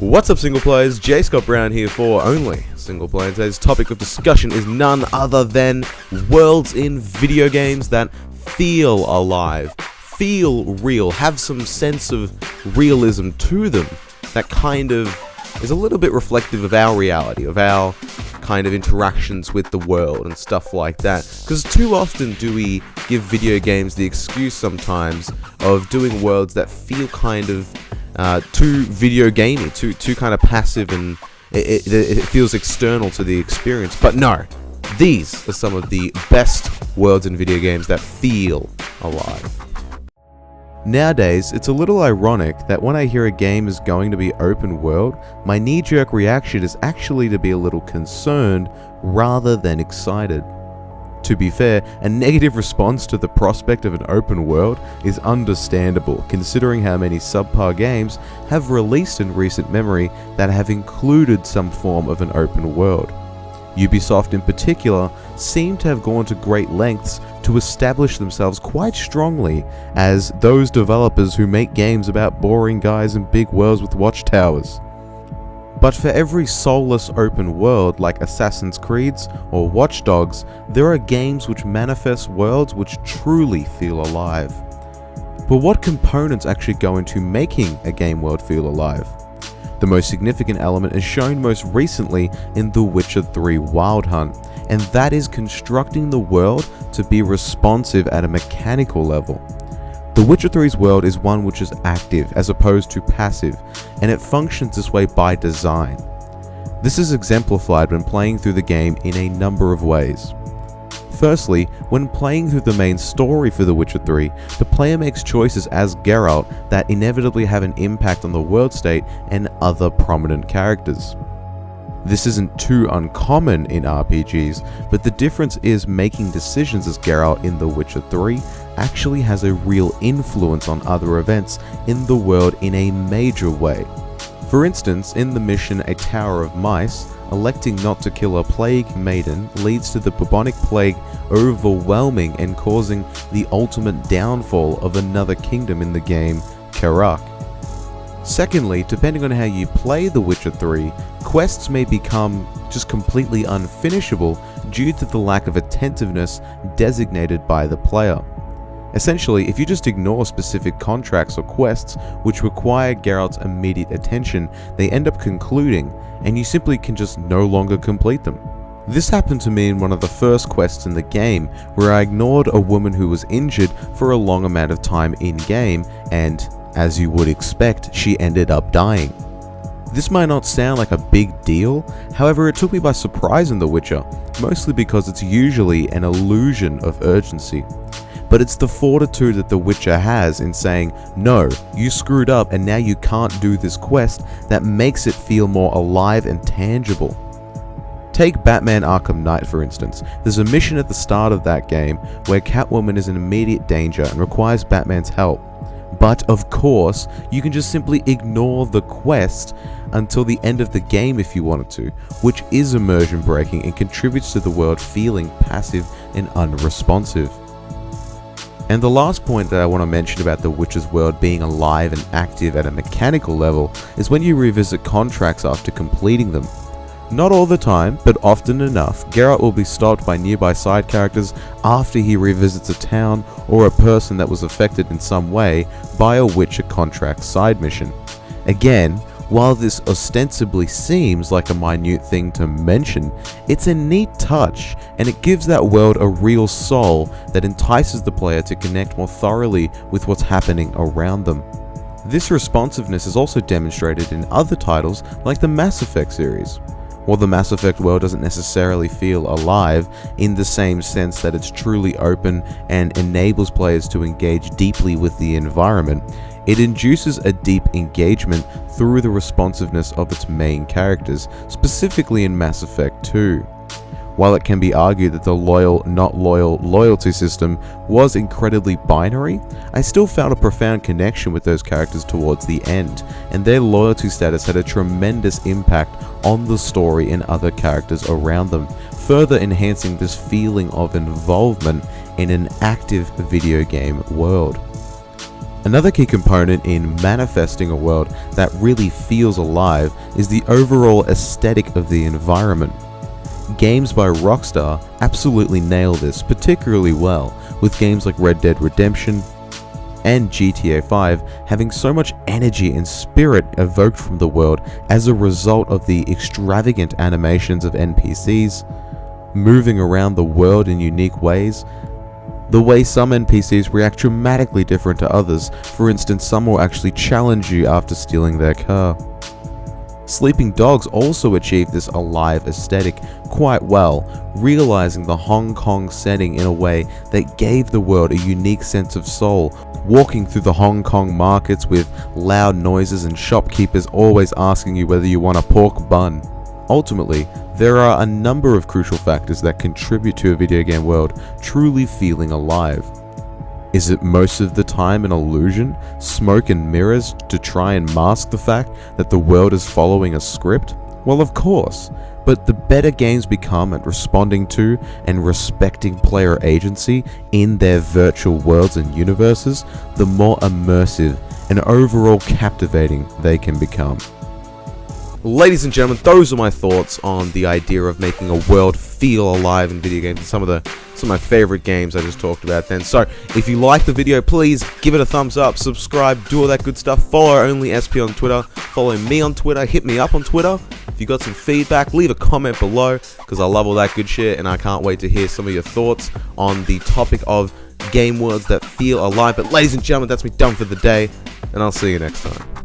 What's up, single players? J. Scott Brown here for Only Single Player. Today's topic of discussion is none other than worlds in video games that feel alive, feel real, have some sense of realism to them that kind of is a little bit reflective of our reality, of our kind of interactions with the world and stuff like that. Because too often do we give video games the excuse sometimes of doing worlds that feel kind of too video gamey, too kind of passive, and it feels external to the experience. But no, these are some of the best worlds in video games that feel alive. Nowadays, it's a little ironic that when I hear a game is going to be open world, my knee-jerk reaction is actually to be a little concerned rather than excited. To be fair, a negative response to the prospect of an open world is understandable, considering how many subpar games have released in recent memory that have included some form of an open world. Ubisoft in particular seem to have gone to great lengths to establish themselves quite strongly as those developers who make games about boring guys in big worlds with watchtowers. But for every soulless open world like Assassin's Creed's or Watch Dogs, there are games which manifest worlds which truly feel alive. But what components actually go into making a game world feel alive? The most significant element is shown most recently in The Witcher 3 Wild Hunt, and that is constructing the world to be responsive at a mechanical level. The Witcher 3's world is one which is active as opposed to passive, and it functions this way by design. This is exemplified when playing through the game in a number of ways. Firstly, when playing through the main story for The Witcher 3, the player makes choices as Geralt that inevitably have an impact on the world state and other prominent characters. This isn't too uncommon in RPGs, but the difference is making decisions as Geralt in The Witcher 3 actually has a real influence on other events in the world in a major way. For instance, in the mission A Tower of Mice, electing not to kill a plague maiden leads to the bubonic plague overwhelming and causing the ultimate downfall of another kingdom in the game, Karak. Secondly, depending on how you play The Witcher 3, quests may become just completely unfinishable due to the lack of attentiveness designated by the player. Essentially, if you just ignore specific contracts or quests which require Geralt's immediate attention, they end up concluding, and you simply can just no longer complete them. This happened to me in one of the first quests in the game, where I ignored a woman who was injured for a long amount of time in-game, and, as you would expect, she ended up dying. This might not sound like a big deal, however it took me by surprise in The Witcher, mostly because it's usually an illusion of urgency. But it's the fortitude that The Witcher has in saying, no, you screwed up and now you can't do this quest, that makes it feel more alive and tangible. Take Batman Arkham Knight for instance. There's a mission at the start of that game where Catwoman is in immediate danger and requires Batman's help. But of course, you can just simply ignore the quest until the end of the game if you wanted to, which is immersion breaking and contributes to the world feeling passive and unresponsive. And the last point that I want to mention about The Witcher's world being alive and active at a mechanical level is when you revisit contracts after completing them. Not all the time, but often enough, Geralt will be stopped by nearby side characters after he revisits a town or a person that was affected in some way by a Witcher contract side mission. Again, while this ostensibly seems like a minute thing to mention, it's a neat touch, and it gives that world a real soul that entices the player to connect more thoroughly with what's happening around them. This responsiveness is also demonstrated in other titles like the Mass Effect series. While the Mass Effect world doesn't necessarily feel alive in the same sense that it's truly open and enables players to engage deeply with the environment, it induces a deep engagement through the responsiveness of its main characters, specifically in Mass Effect 2. While it can be argued that the loyal, not loyal loyalty system was incredibly binary, I still found a profound connection with those characters towards the end, and their loyalty status had a tremendous impact on the story and other characters around them, further enhancing this feeling of involvement in an active video game world. Another key component in manifesting a world that really feels alive is the overall aesthetic of the environment. Games by Rockstar absolutely nail this particularly well, with games like Red Dead Redemption and GTA 5 having so much energy and spirit evoked from the world as a result of the extravagant animations of NPCs, moving around the world in unique ways. The way some NPCs react dramatically different to others. For instance, some will actually challenge you after stealing their car. Sleeping Dogs also achieved this alive aesthetic quite well, realizing the Hong Kong setting in a way that gave the world a unique sense of soul, walking through the Hong Kong markets with loud noises and shopkeepers always asking you whether you want a pork bun. Ultimately, there are a number of crucial factors that contribute to a video game world truly feeling alive. Is it most of the time an illusion, smoke and mirrors to try and mask the fact that the world is following a script? Well, of course, but the better games become at responding to and respecting player agency in their virtual worlds and universes, the more immersive and overall captivating they can become. Ladies and gentlemen, those are my thoughts on the idea of making a world feel alive in video games, and some of my favorite games I just talked about then. So, if you like the video, please give it a thumbs up, subscribe, do all that good stuff. Follow Only SP on Twitter, follow me on Twitter, hit me up on Twitter. If you got some feedback, leave a comment below, because I love all that good shit, and I can't wait to hear some of your thoughts on the topic of game worlds that feel alive. But ladies and gentlemen, that's me done for the day, and I'll see you next time.